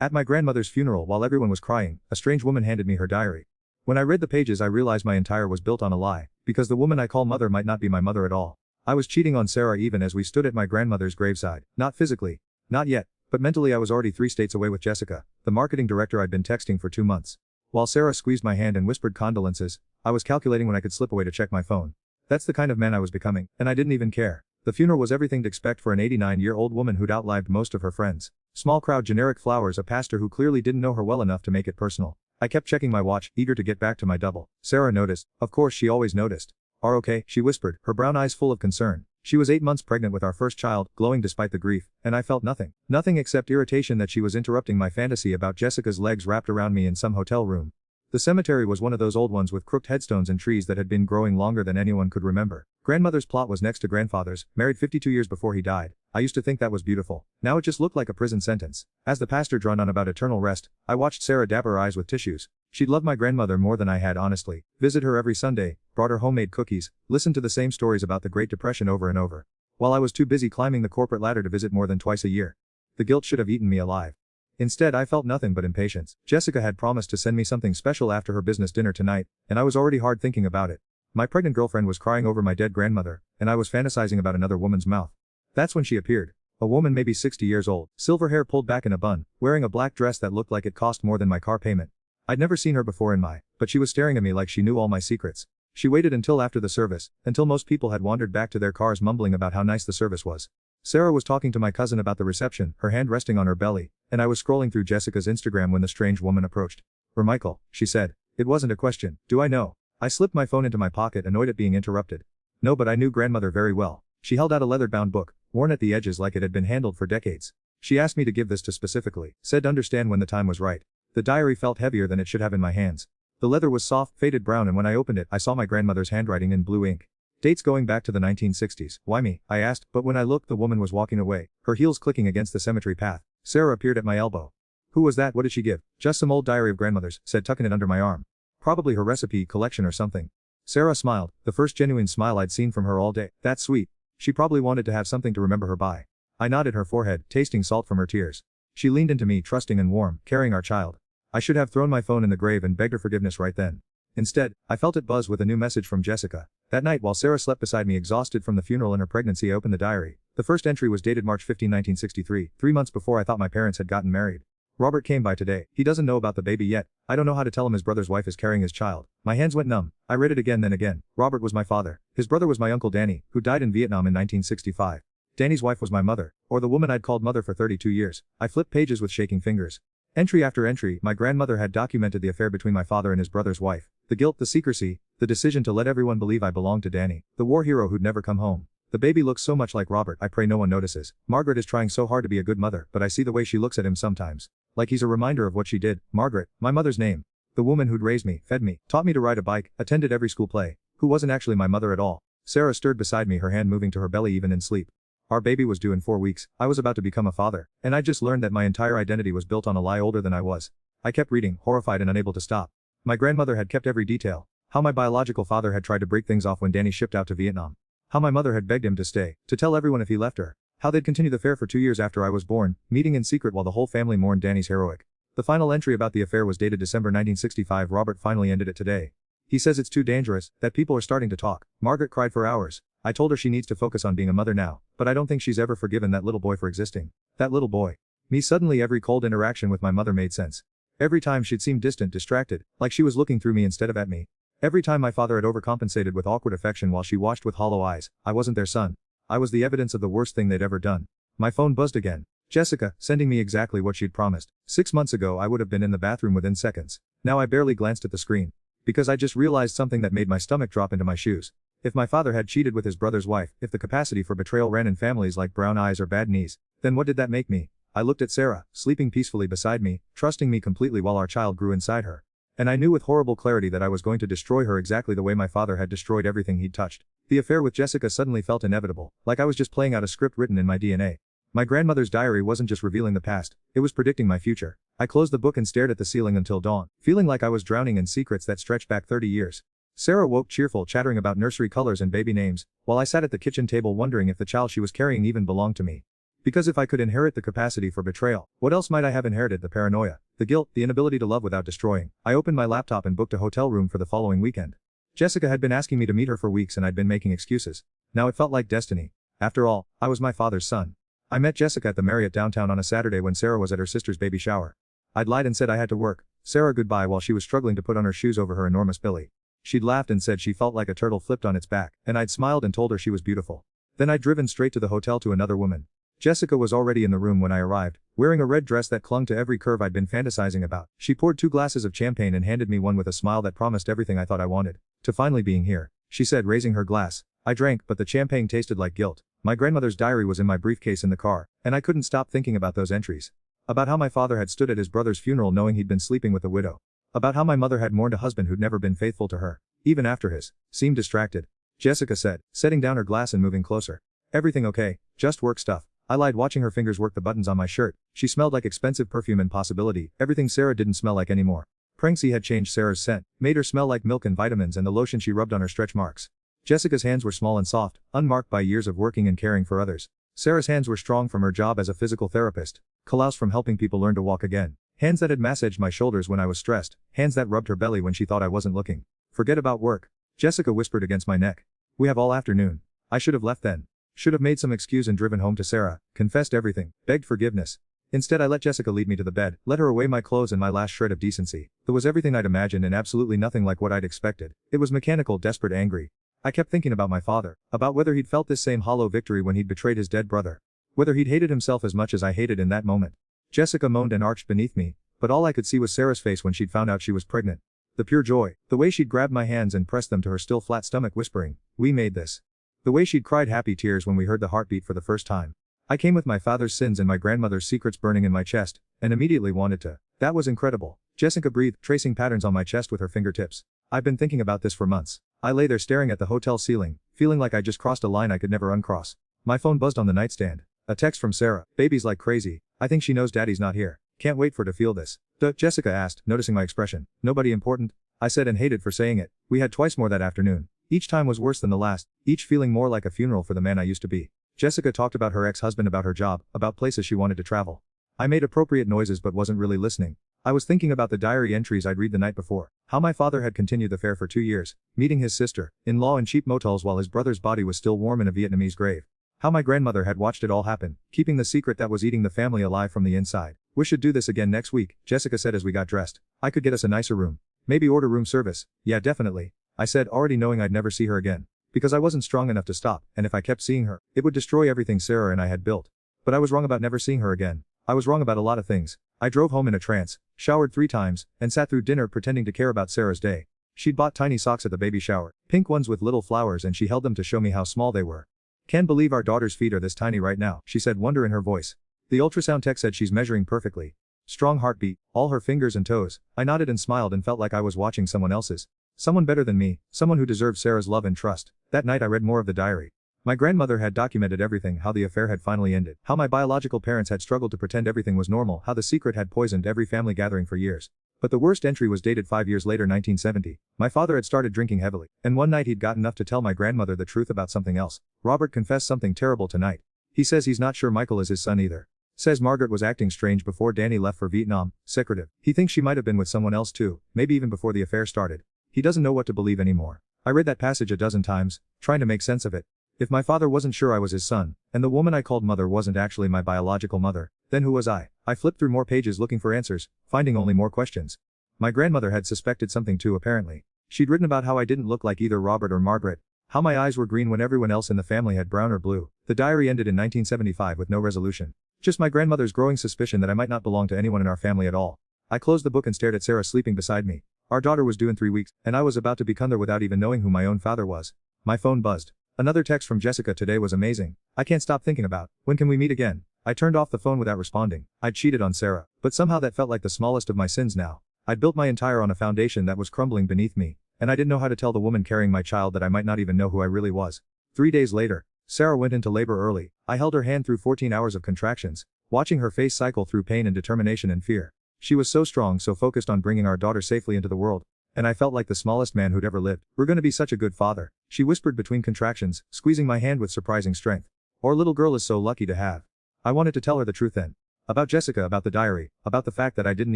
At my grandmother's funeral, while everyone was crying, a strange woman handed me her diary. When I read the pages, I realized my entire was built on a lie, because the woman I call mother might not be my mother at all. I was cheating on Sarah even as we stood at my grandmother's graveside. Not physically. Not yet. But mentally I was already 3 states away with Jessica, the marketing director I'd been texting for 2 months. While Sarah squeezed my hand and whispered condolences, I was calculating when I could slip away to check my phone. That's the kind of man I was becoming, and I didn't even care. The funeral was everything to expect for an 89-year-old woman who'd outlived most of her friends. Small crowd, generic flowers, a pastor who clearly didn't know her well enough to make it personal. I kept checking my watch, eager to get back to my double. Sarah noticed. Of course she always noticed. "Are okay?" she whispered, her brown eyes full of concern. She was 8 months pregnant with our first child, glowing despite the grief, and I felt nothing. Nothing except irritation that she was interrupting my fantasy about Jessica's legs wrapped around me in some hotel room. The cemetery was one of those old ones with crooked headstones and trees that had been growing longer than anyone could remember. Grandmother's plot was next to grandfather's, married 52 years before he died. I used to think that was beautiful. Now it just looked like a prison sentence. As the pastor droned on about eternal rest, I watched Sarah dab her eyes with tissues. She'd loved my grandmother more than I had, honestly. Visit her every Sunday, brought her homemade cookies, listened to the same stories about the Great Depression over and over. While I was too busy climbing the corporate ladder to visit more than twice a year. The guilt should have eaten me alive. Instead, I felt nothing but impatience. Jessica had promised to send me something special after her business dinner tonight, and I was already hard thinking about it. My pregnant girlfriend was crying over my dead grandmother, and I was fantasizing about another woman's mouth. That's when she appeared. A woman maybe 60 years old, silver hair pulled back in a bun, wearing a black dress that looked like it cost more than my car payment. I'd never seen her before but she was staring at me like she knew all my secrets. She waited until after the service, until most people had wandered back to their cars mumbling about how nice the service was. Sarah was talking to my cousin about the reception, her hand resting on her belly, and I was scrolling through Jessica's Instagram when the strange woman approached. "Michael," she said. It wasn't a question. "Do I know?" I slipped my phone into my pocket, annoyed at being interrupted. No, but I knew grandmother very well. She held out a leather-bound book, worn at the edges like it had been handled for decades. She asked me to give this to specifically, said to understand when the time was right. The diary felt heavier than it should have in my hands. The leather was soft, faded brown, and when I opened it, I saw my grandmother's handwriting in blue ink. Dates going back to the 1960s. "Why me?" I asked, but when I looked, the woman was walking away, her heels clicking against the cemetery path. Sarah appeared at my elbow. "Who was that? What did she give?" "Just some old diary of grandmother's," said, tucking it under my arm. "Probably her recipe collection or something." Sarah smiled, the first genuine smile I'd seen from her all day. "That's sweet. She probably wanted to have something to remember her by." I nodded, her forehead, tasting salt from her tears. She leaned into me, trusting and warm, carrying our child. I should have thrown my phone in the grave and begged her forgiveness right then. Instead, I felt it buzz with a new message from Jessica. That night, while Sarah slept beside me exhausted from the funeral and her pregnancy, I opened the diary. The first entry was dated March 15, 1963, 3 months before I thought my parents had gotten married. "Robert came by today. He doesn't know about the baby yet. I don't know how to tell him his brother's wife is carrying his child." My hands went numb. I read it again, then again. Robert was my father. His brother was my uncle Danny, who died in Vietnam in 1965. Danny's wife was my mother, or the woman I'd called mother for 32 years. I flipped pages with shaking fingers. Entry after entry, my grandmother had documented the affair between my father and his brother's wife. The guilt, the secrecy, the decision to let everyone believe I belonged to Danny, the war hero who'd never come home. "The baby looks so much like Robert. I pray no one notices. Margaret is trying so hard to be a good mother, but I see the way she looks at him sometimes. Like he's a reminder of what she did." Margaret, my mother's name. The woman who'd raised me, fed me, taught me to ride a bike, attended every school play, who wasn't actually my mother at all. Sarah stirred beside me, her hand moving to her belly even in sleep. Our baby was due in 4 weeks. I was about to become a father, and I just learned that my entire identity was built on a lie older than I was. I kept reading, horrified and unable to stop. My grandmother had kept every detail. How my biological father had tried to break things off when Danny shipped out to Vietnam. How my mother had begged him to stay, to tell everyone if he left her. How they'd continue the affair for 2 years after I was born, meeting in secret while the whole family mourned Danny's heroic. The final entry about the affair was dated December 1965. "Robert finally ended it today. He says it's too dangerous, that people are starting to talk." Margaret cried for hours. I told her she needs to focus on being a mother now, but I don't think she's ever forgiven that little boy for existing. That little boy. Me. Suddenly every cold interaction with my mother made sense. Every time she'd seemed distant, distracted, like she was looking through me instead of at me. Every time my father had overcompensated with awkward affection while she watched with hollow eyes. I wasn't their son. I was the evidence of the worst thing they'd ever done. My phone buzzed again. Jessica, sending me exactly what she'd promised. 6 months ago I would have been in the bathroom within seconds. Now I barely glanced at the screen. Because I just realized something that made my stomach drop into my shoes. If my father had cheated with his brother's wife, if the capacity for betrayal ran in families like brown eyes or bad knees, then what did that make me? I looked at Sarah, sleeping peacefully beside me, trusting me completely while our child grew inside her. And I knew with horrible clarity that I was going to destroy her exactly the way my father had destroyed everything he'd touched. The affair with Jessica suddenly felt inevitable, like I was just playing out a script written in my DNA. My grandmother's diary wasn't just revealing the past, it was predicting my future. I closed the book and stared at the ceiling until dawn, feeling like I was drowning in secrets that stretched back 30 years. Sarah woke cheerful, chattering about nursery colors and baby names, while I sat at the kitchen table wondering if the child she was carrying even belonged to me. Because if I could inherit the capacity for betrayal, what else might I have inherited? The paranoia, the guilt, the inability to love without destroying. I opened my laptop and booked a hotel room for the following weekend. Jessica had been asking me to meet her for weeks and I'd been making excuses. Now it felt like destiny. After all, I was my father's son. I met Jessica at the Marriott downtown on a Saturday when Sarah was at her sister's baby shower. I'd lied and said I had to work. Sarah goodbye while she was struggling to put on her shoes over her enormous belly. She'd laughed and said she felt like a turtle flipped on its back, and I'd smiled and told her she was beautiful. Then I'd driven straight to the hotel to another woman. Jessica was already in the room when I arrived, wearing a red dress that clung to every curve I'd been fantasizing about. She poured 2 glasses of champagne and handed me one with a smile that promised everything I thought I wanted. To finally being here, she said, raising her glass. I drank, but the champagne tasted like guilt. My grandmother's diary was in my briefcase in the car, and I couldn't stop thinking about those entries. About how my father had stood at his brother's funeral knowing he'd been sleeping with a widow. About how my mother had mourned a husband who'd never been faithful to her, even after his. Seemed distracted. Jessica said, setting down her glass and moving closer. Everything okay, just work stuff. I lied, watching her fingers work the buttons on my shirt. She smelled like expensive perfume and possibility, everything Sarah didn't smell like anymore. Pranksy had changed Sarah's scent, made her smell like milk and vitamins and the lotion she rubbed on her stretch marks. Jessica's hands were small and soft, unmarked by years of working and caring for others. Sarah's hands were strong from her job as a physical therapist, callous from helping people learn to walk again. Hands that had massaged my shoulders when I was stressed, hands that rubbed her belly when she thought I wasn't looking. Forget about work, Jessica whispered against my neck. We have all afternoon. I should have left then. Should have made some excuse and driven home to Sarah, confessed everything, begged forgiveness. Instead I let Jessica lead me to the bed, let her away my clothes and my last shred of decency. There was everything I'd imagined and absolutely nothing like what I'd expected. It was mechanical, desperate, angry. I kept thinking about my father, about whether he'd felt this same hollow victory when he'd betrayed his dead brother. Whether he'd hated himself as much as I hated in that moment. Jessica moaned and arched beneath me, but all I could see was Sarah's face when she'd found out she was pregnant. The pure joy, the way she'd grabbed my hands and pressed them to her still flat stomach whispering, "We made this." The way she'd cried happy tears when we heard the heartbeat for the first time. I came with my father's sins and my grandmother's secrets burning in my chest, and immediately wanted to. That was incredible. Jessica breathed, tracing patterns on my chest with her fingertips. I've been thinking about this for months. I lay there staring at the hotel ceiling, feeling like I just crossed a line I could never uncross. My phone buzzed on the nightstand. A text from Sarah. Baby's like crazy. I think she knows daddy's not here. Can't wait for to feel this. Jessica asked, noticing my expression. Nobody important? I said and hated for saying it. We had twice more that afternoon. Each time was worse than the last, each feeling more like a funeral for the man I used to be. Jessica talked about her ex-husband, about her job, about places she wanted to travel. I made appropriate noises but wasn't really listening. I was thinking about the diary entries I'd read the night before. How my father had continued the affair for 2 years, meeting his sister-in-law in cheap motels while his brother's body was still warm in a Vietnamese grave. How my grandmother had watched it all happen, keeping the secret that was eating the family alive from the inside. We should do this again next week, Jessica said as we got dressed. I could get us a nicer room. Maybe order room service. Yeah, definitely. I said, already knowing I'd never see her again. Because I wasn't strong enough to stop, and if I kept seeing her, it would destroy everything Sarah and I had built. But I was wrong about never seeing her again. I was wrong about a lot of things. I drove home in a trance, showered 3 times, and sat through dinner pretending to care about Sarah's day. She'd bought tiny socks at the baby shower, pink ones with little flowers, and she held them to show me how small they were. Can't believe our daughter's feet are this tiny right now, she said, wonder in her voice. The ultrasound tech said she's measuring perfectly. Strong heartbeat, all her fingers and toes. I nodded and smiled and felt like I was watching someone else's. Someone better than me, someone who deserved Sarah's love and trust. That night I read more of the diary. My grandmother had documented everything, how the affair had finally ended, how my biological parents had struggled to pretend everything was normal, how the secret had poisoned every family gathering for years. But the worst entry was dated 5 years later, 1970. My father had started drinking heavily, and one night he'd got enough to tell my grandmother the truth about something else. Robert confessed something terrible tonight. He says he's not sure Michael is his son either. Says Margaret was acting strange before Danny left for Vietnam, secretive. He thinks she might have been with someone else too, maybe even before the affair started. He doesn't know what to believe anymore. I read that passage a dozen times, trying to make sense of it. If my father wasn't sure I was his son, and the woman I called mother wasn't actually my biological mother, then who was I? I flipped through more pages looking for answers, finding only more questions. My grandmother had suspected something too apparently. She'd written about how I didn't look like either Robert or Margaret, how my eyes were green when everyone else in the family had brown or blue. The diary ended in 1975 with no resolution. Just my grandmother's growing suspicion that I might not belong to anyone in our family at all. I closed the book and stared at Sarah sleeping beside me. Our daughter was due in 3 weeks, and I was about to become there without even knowing who my own father was. My phone buzzed. Another text from Jessica. Today was amazing. I can't stop thinking about, when can we meet again? I turned off the phone without responding. I'd cheated on Sarah, but somehow that felt like the smallest of my sins now. I'd built my entire on a foundation that was crumbling beneath me, and I didn't know how to tell the woman carrying my child that I might not even know who I really was. 3 days later, Sarah went into labor early. I held her hand through 14 hours of contractions, watching her face cycle through pain and determination and fear. She was so strong, so focused on bringing our daughter safely into the world. And I felt like the smallest man who'd ever lived. We're gonna be such a good father, she whispered between contractions, squeezing my hand with surprising strength. Our little girl is so lucky to have. I wanted to tell her the truth then. About Jessica, about the diary, about the fact that I didn't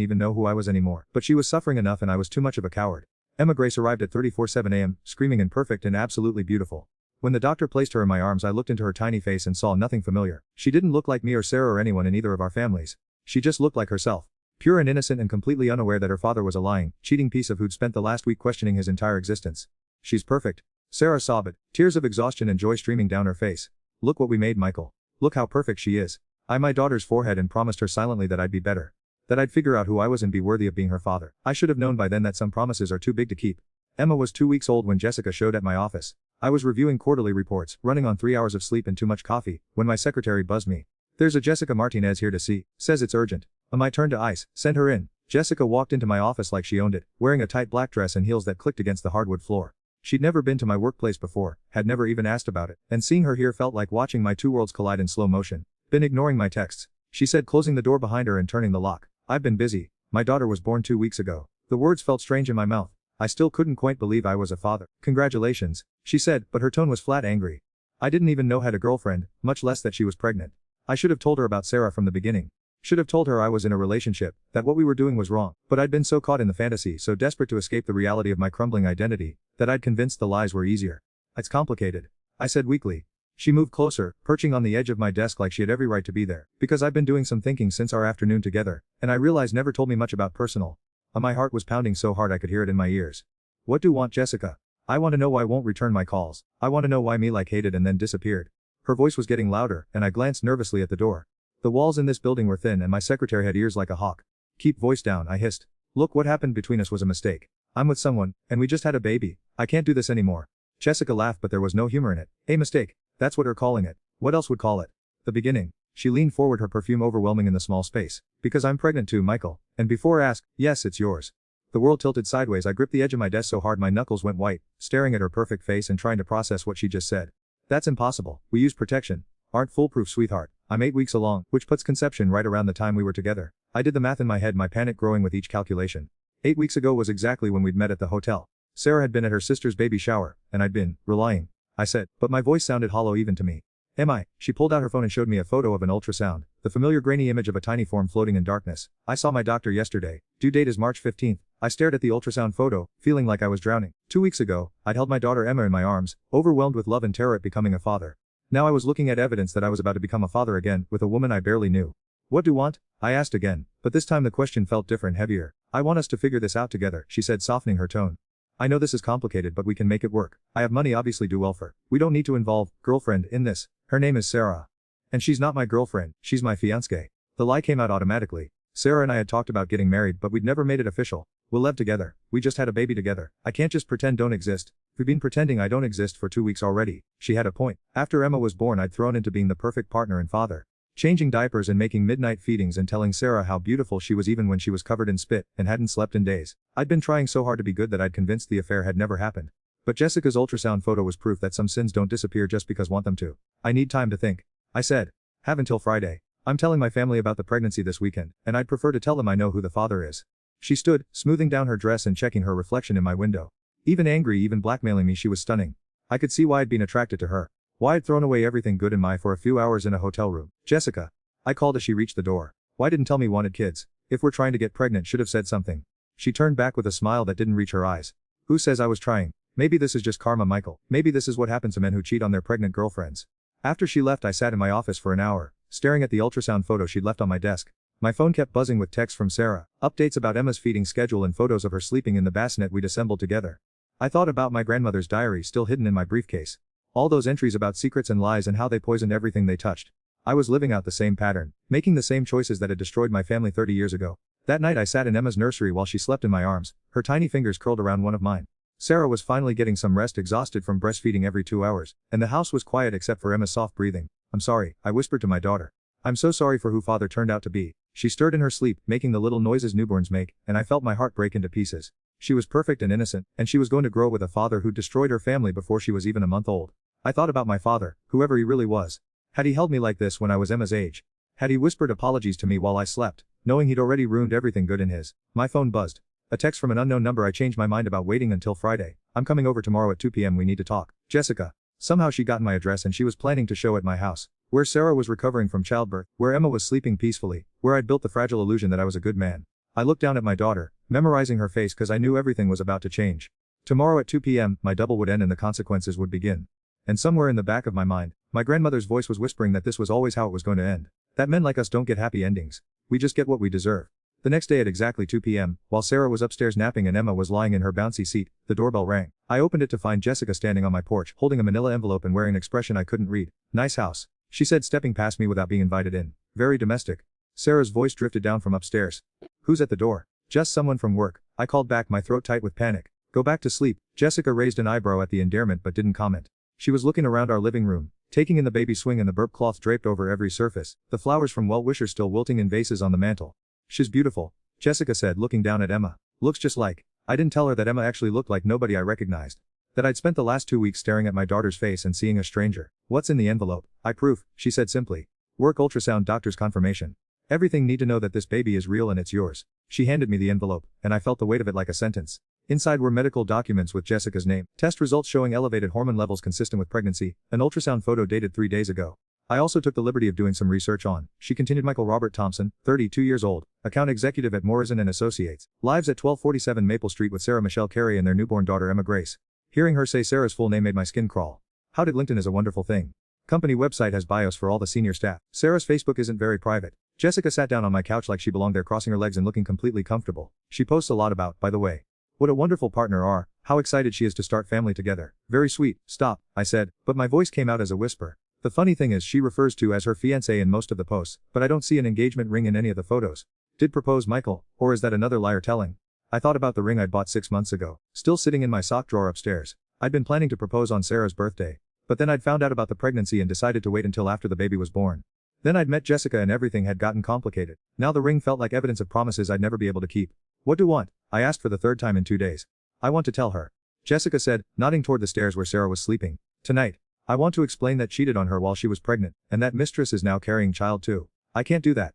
even know who I was anymore. But she was suffering enough and I was too much of a coward. Emma Grace arrived at 3:47 a.m., screaming and perfect and absolutely beautiful. When the doctor placed her in my arms, I looked into her tiny face and saw nothing familiar. She didn't look like me or Sarah or anyone in either of our families. She just looked like herself. Pure and innocent and completely unaware that her father was a lying, cheating piece of who'd spent the last week questioning his entire existence. She's perfect. Sarah sobbed, tears of exhaustion and joy streaming down her face. Look what we made, Michael. Look how perfect she is. I my daughter's forehead and promised her silently that I'd be better. That I'd figure out who I was and be worthy of being her father. I should have known by then that some promises are too big to keep. Emma was 2 weeks old when Jessica showed at my office. I was reviewing quarterly reports, running on 3 hours of sleep and too much coffee, when my secretary buzzed me. There's a Jessica Martinez here to see, says it's urgent. My turn to ice, send her in. Jessica walked into my office like she owned it, wearing a tight black dress and heels that clicked against the hardwood floor. She'd never been to my workplace before, had never even asked about it, and seeing her here felt like watching my two worlds collide in slow motion. Been ignoring my texts, she said, closing the door behind her and turning the lock. I've been busy. My daughter was born 2 weeks ago. The words felt strange in my mouth. I still couldn't quite believe I was a father. Congratulations, she said, but her tone was flat angry. I didn't even know had a girlfriend, much less that she was pregnant. I should have told her about Sarah from the beginning. Should have told her I was in a relationship, that what we were doing was wrong, but I'd been so caught in the fantasy, so desperate to escape the reality of my crumbling identity, that I'd convinced the lies were easier. It's complicated, I said weakly. She moved closer, perching on the edge of my desk like she had every right to be there, because I've been doing some thinking since our afternoon together, and I realized never told me much about personal. My heart was pounding so hard I could hear it in my ears. What do you want, Jessica? I want to know why won't return my calls. I want to know why me like hated and then disappeared. Her voice was getting louder, and I glanced nervously at the door. The walls in this building were thin and my secretary had ears like a hawk. Keep voice down, I hissed. Look, what happened between us was a mistake. I'm with someone, and we just had a baby. I can't do this anymore. Jessica laughed, but there was no humor in it. A mistake. That's what we're calling it. What else would call it? The beginning. She leaned forward, her perfume overwhelming in the small space. Because I'm pregnant too, Michael. And before I ask, yes, it's yours. The world tilted sideways. I gripped the edge of my desk so hard my knuckles went white, staring at her perfect face and trying to process what she just said. That's impossible. We use protection. Aren't foolproof, sweetheart. I'm 8 weeks along, which puts conception right around the time we were together. I did the math in my head, my panic growing with each calculation. 8 weeks ago was exactly when we'd met at the hotel. Sarah had been at her sister's baby shower, and I'd been relying. I said, but my voice sounded hollow even to me. Am I? She pulled out her phone and showed me a photo of an ultrasound, the familiar grainy image of a tiny form floating in darkness. I saw my doctor yesterday. Due date is March 15th. I stared at the ultrasound photo, feeling like I was drowning. 2 weeks ago, I'd held my daughter Emma in my arms, overwhelmed with love and terror at becoming a father. Now I was looking at evidence that I was about to become a father again, with a woman I barely knew. What do you want? I asked again, but this time the question felt different, heavier. I want us to figure this out together, she said, softening her tone. I know this is complicated, but we can make it work. I have money, obviously do welfare. We don't need to involve girlfriend in this. Her name is Sarah. And she's not my girlfriend, she's my fiancée. The lie came out automatically. Sarah and I had talked about getting married, but we'd never made it official. We'll live together. We just had a baby together. I can't just pretend don't exist. We've been pretending I don't exist for 2 weeks already. She had a point. After Emma was born, I'd thrown into being the perfect partner and father. Changing diapers and making midnight feedings and telling Sarah how beautiful she was even when she was covered in spit and hadn't slept in days. I'd been trying so hard to be good that I'd convinced the affair had never happened. But Jessica's ultrasound photo was proof that some sins don't disappear just because want them to. I need time to think. I said. Have until Friday. I'm telling my family about the pregnancy this weekend, and I'd prefer to tell them I know who the father is. She stood, smoothing down her dress and checking her reflection in my window. Even angry, even blackmailing me, she was stunning. I could see why I'd been attracted to her. Why I'd thrown away everything good in my for a few hours in a hotel room. Jessica. I called as she reached the door. Why didn't tell me wanted kids? If we're trying to get pregnant, should have said something. She turned back with a smile that didn't reach her eyes. Who says I was trying? Maybe this is just karma, Michael. Maybe this is what happens to men who cheat on their pregnant girlfriends. After she left, I sat in my office for an hour, staring at the ultrasound photo she'd left on my desk. My phone kept buzzing with texts from Sarah, updates about Emma's feeding schedule and photos of her sleeping in the bassinet we'd assembled together. I thought about my grandmother's diary still hidden in my briefcase. All those entries about secrets and lies and how they poisoned everything they touched. I was living out the same pattern, making the same choices that had destroyed my family 30 years ago. That night I sat in Emma's nursery while she slept in my arms, her tiny fingers curled around one of mine. Sarah was finally getting some rest, exhausted from breastfeeding every 2 hours, and the house was quiet except for Emma's soft breathing. I'm sorry, I whispered to my daughter. I'm so sorry for who father turned out to be. She stirred in her sleep, making the little noises newborns make, and I felt my heart break into pieces. She was perfect and innocent, and she was going to grow with a father who destroyed her family before she was even a month old. I thought about my father, whoever he really was. Had he held me like this when I was Emma's age? Had he whispered apologies to me while I slept, knowing he'd already ruined everything good in his? My phone buzzed. A text from an unknown number. I changed my mind about waiting until Friday. I'm coming over tomorrow at 2 p.m. We need to talk. Jessica. Somehow she got my address and she was planning to show at my house. Where Sarah was recovering from childbirth, where Emma was sleeping peacefully, where I'd built the fragile illusion that I was a good man. I looked down at my daughter, memorizing her face because I knew everything was about to change. Tomorrow at 2 p.m., my double would end and the consequences would begin. And somewhere in the back of my mind, my grandmother's voice was whispering that this was always how it was going to end. That men like us don't get happy endings. We just get what we deserve. The next day at exactly 2 p.m., while Sarah was upstairs napping and Emma was lying in her bouncy seat, the doorbell rang. I opened it to find Jessica standing on my porch, holding a manila envelope and wearing an expression I couldn't read. "Nice house," she said, stepping past me without being invited in. "Very domestic." Sarah's voice drifted down from upstairs. "Who's at the door?" "Just someone from work," I called back, my throat tight with panic. "Go back to sleep." Jessica raised an eyebrow at the endearment but didn't comment. She was looking around our living room, taking in the baby swing and the burp cloth draped over every surface, the flowers from well-wishers still wilting in vases on the mantel. "She's beautiful," Jessica said, looking down at Emma. "Looks just like." I didn't tell her that Emma actually looked like nobody I recognized. That I'd spent the last 2 weeks staring at my daughter's face and seeing a stranger. "What's in the envelope?" "I proof," she said simply. "Work ultrasound doctor's confirmation. Everything need to know that this baby is real and it's yours." She handed me the envelope, and I felt the weight of it like a sentence. Inside were medical documents with Jessica's name, test results showing elevated hormone levels consistent with pregnancy, an ultrasound photo dated 3 days ago. I also took the liberty of doing some research on, she continued, Michael Robert Thompson, 32 years old, account executive at Morrison & Associates, lives at 1247 Maple Street with Sarah Michelle Carey and their newborn daughter Emma Grace. Hearing her say Sarah's full name made my skin crawl. How did LinkedIn is a wonderful thing. Company website has bios for all the senior staff. Sarah's Facebook isn't very private. Jessica sat down on my couch like she belonged there, crossing her legs and looking completely comfortable. She posts a lot about, by the way. What a wonderful partner are, how excited she is to start family together. Very sweet. Stop, I said, but my voice came out as a whisper. The funny thing is she refers to as her fiancé in most of the posts, but I don't see an engagement ring in any of the photos. Did propose Michael, or is that another liar telling? I thought about the ring I'd bought 6 months ago, still sitting in my sock drawer upstairs. I'd been planning to propose on Sarah's birthday. But then I'd found out about the pregnancy and decided to wait until after the baby was born. Then I'd met Jessica and everything had gotten complicated. Now the ring felt like evidence of promises I'd never be able to keep. What do you want? I asked for the 3rd time in 2 days. I want to tell her. Jessica said, nodding toward the stairs where Sarah was sleeping. Tonight. I want to explain that cheated on her while she was pregnant, and that mistress is now carrying child too. I can't do that.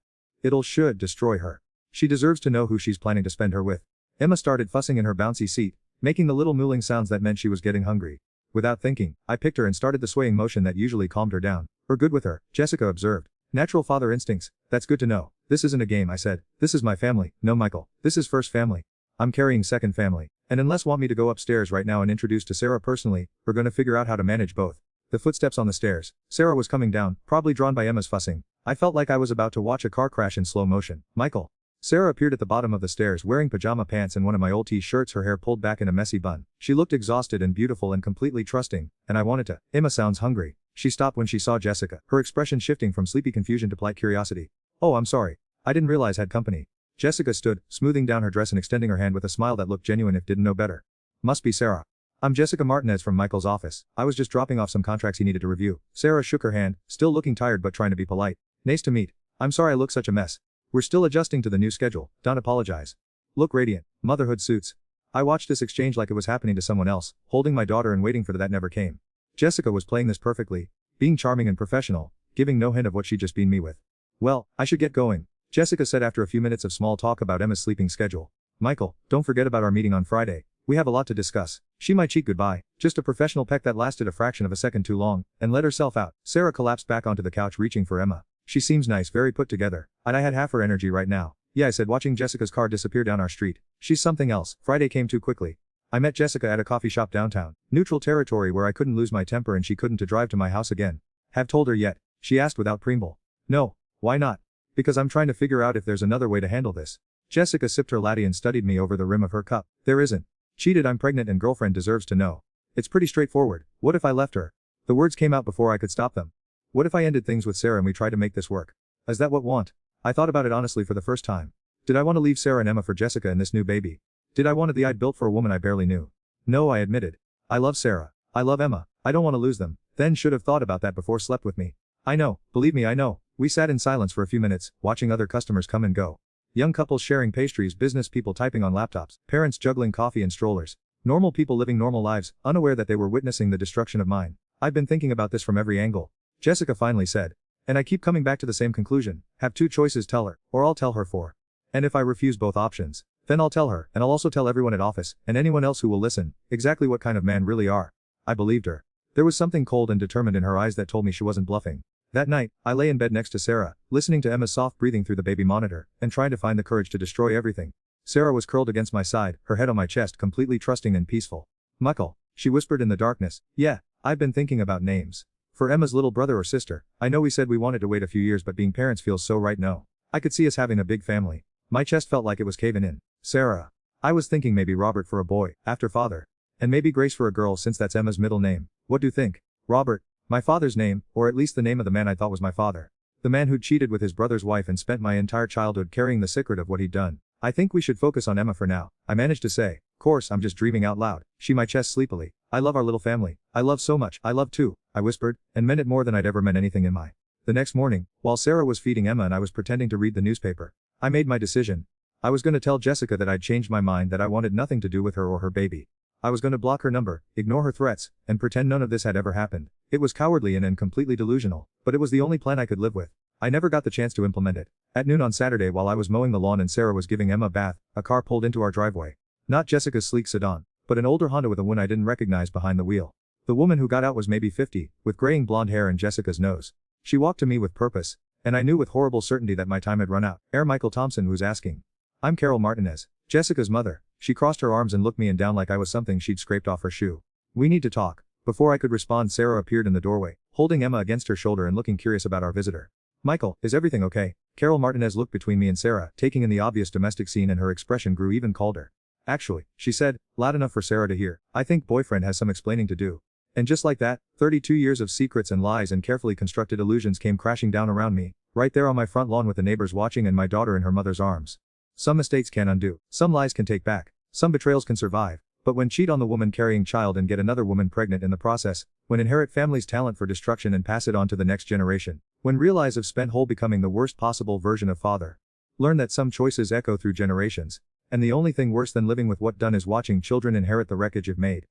Should destroy her. She deserves to know who she's planning to spend her with. Emma started fussing in her bouncy seat, making the little mooling sounds that meant she was getting hungry. Without thinking, I picked her and started the swaying motion that usually calmed her down. We're good with her, Jessica observed. Natural father instincts, that's good to know. This isn't a game, I said. This is my family. No, Michael, this is first family. I'm carrying second family. And unless want me to go upstairs right now and introduce to Sarah personally, we're gonna figure out how to manage both. The footsteps on the stairs. Sarah was coming down, probably drawn by Emma's fussing. I felt like I was about to watch a car crash in slow motion. Michael. Sarah appeared at the bottom of the stairs wearing pajama pants and one of my old t-shirts, her hair pulled back in a messy bun. She looked exhausted and beautiful and completely trusting, and I wanted to. Emma sounds hungry. She stopped when she saw Jessica, her expression shifting from sleepy confusion to polite curiosity. Oh, I'm sorry. I didn't realize had company. Jessica stood, smoothing down her dress and extending her hand with a smile that looked genuine if didn't know better. Must be Sarah. I'm Jessica Martinez from Michael's office. I was just dropping off some contracts he needed to review. Sarah shook her hand, still looking tired but trying to be polite. Nice to meet. I'm sorry I look such a mess. We're still adjusting to the new schedule. Don't apologize. Look radiant. Motherhood suits. I watched this exchange like it was happening to someone else, holding my daughter and waiting for that never came. Jessica was playing this perfectly, being charming and professional, giving no hint of what she'd just been me with. Well, I should get going, Jessica said after a few minutes of small talk about Emma's sleeping schedule. Michael, don't forget about our meeting on Friday. We have a lot to discuss. She might cheat goodbye, just a professional peck that lasted a fraction of a second too long, and let herself out. Sarah collapsed back onto the couch reaching for Emma. She seems nice, very put together. And I had half her energy right now. Yeah, I said, watching Jessica's car disappear down our street. She's something else. Friday came too quickly. I met Jessica at a coffee shop downtown. Neutral territory where I couldn't lose my temper and she couldn't to drive to my house again. Have told her yet? She asked without preamble. No. Why not? Because I'm trying to figure out if there's another way to handle this. Jessica sipped her latte and studied me over the rim of her cup. There isn't. Cheated, I'm pregnant and girlfriend deserves to know. It's pretty straightforward. What if I left her? The words came out before I could stop them. What if I ended things with Sarah and we tried to make this work? Is that what want? I thought about it honestly for the first time. Did I want to leave Sarah and Emma for Jessica and this new baby? Did I want the I'd built for a woman I barely knew? No, I admitted. I love Sarah. I love Emma. I don't want to lose them. Then should have thought about that before slept with me. I know, believe me I know. We sat in silence for a few minutes, watching other customers come and go. Young couples sharing pastries, business people typing on laptops, parents juggling coffee and strollers. Normal people living normal lives, unaware that they were witnessing the destruction of mine. I've been thinking about this from every angle. Jessica finally said. And I keep coming back to the same conclusion. Have two choices, tell her, or I'll tell her for. And if I refuse both options, then I'll tell her, and I'll also tell everyone at office, and anyone else who will listen, exactly what kind of man really are. I believed her. There was something cold and determined in her eyes that told me she wasn't bluffing. That night, I lay in bed next to Sarah, listening to Emma's soft breathing through the baby monitor, and trying to find the courage to destroy everything. Sarah was curled against my side, her head on my chest, completely trusting and peaceful. Michael, she whispered in the darkness. Yeah, I've been thinking about names. For Emma's little brother or sister, I know we said we wanted to wait a few years, but being parents feels so right now. I could see us having a big family. My chest felt like it was caving in. Sarah. I was thinking maybe Robert for a boy, after father. And maybe Grace for a girl, since that's Emma's middle name. What do you think? Robert. My father's name, or at least the name of the man I thought was my father. The man who'd cheated with his brother's wife and spent my entire childhood carrying the secret of what he'd done. I think we should focus on Emma for now, I managed to say. Course, I'm just dreaming out loud. She my chest sleepily. I love our little family. I love so much. I love too, I whispered, and meant it more than I'd ever meant anything in my. The next morning, while Sarah was feeding Emma and I was pretending to read the newspaper, I made my decision. I was going to tell Jessica that I'd changed my mind, that I wanted nothing to do with her or her baby. I was going to block her number, ignore her threats, and pretend none of this had ever happened. It was cowardly and completely delusional, but it was the only plan I could live with. I never got the chance to implement it. At noon on Saturday, while I was mowing the lawn and Sarah was giving Emma a bath, a car pulled into our driveway. Not Jessica's sleek sedan, but an older Honda with a woman I didn't recognize behind the wheel. The woman who got out was maybe 50, with graying blonde hair and Jessica's nose. She walked to me with purpose, and I knew with horrible certainty that my time had run out. Michael Thompson who's asking. I'm Carol Martinez, Jessica's mother. She crossed her arms and looked me and down like I was something she'd scraped off her shoe. We need to talk. Before I could respond, Sarah appeared in the doorway, holding Emma against her shoulder and looking curious about our visitor. Michael, is everything okay? Carol Martinez looked between me and Sarah, taking in the obvious domestic scene, and her expression grew even colder. Actually, she said, loud enough for Sarah to hear, I think boyfriend has some explaining to do. And just like that, 32 years of secrets and lies and carefully constructed illusions came crashing down around me, right there on my front lawn with the neighbors watching and my daughter in her mother's arms. Some mistakes can undo, some lies can take back, some betrayals can survive, but when cheat on the woman carrying child and get another woman pregnant in the process, when inherit family's talent for destruction and pass it on to the next generation, when realize have spent whole becoming the worst possible version of father. Learn that some choices echo through generations, and the only thing worse than living with what done is watching children inherit the wreckage you've made.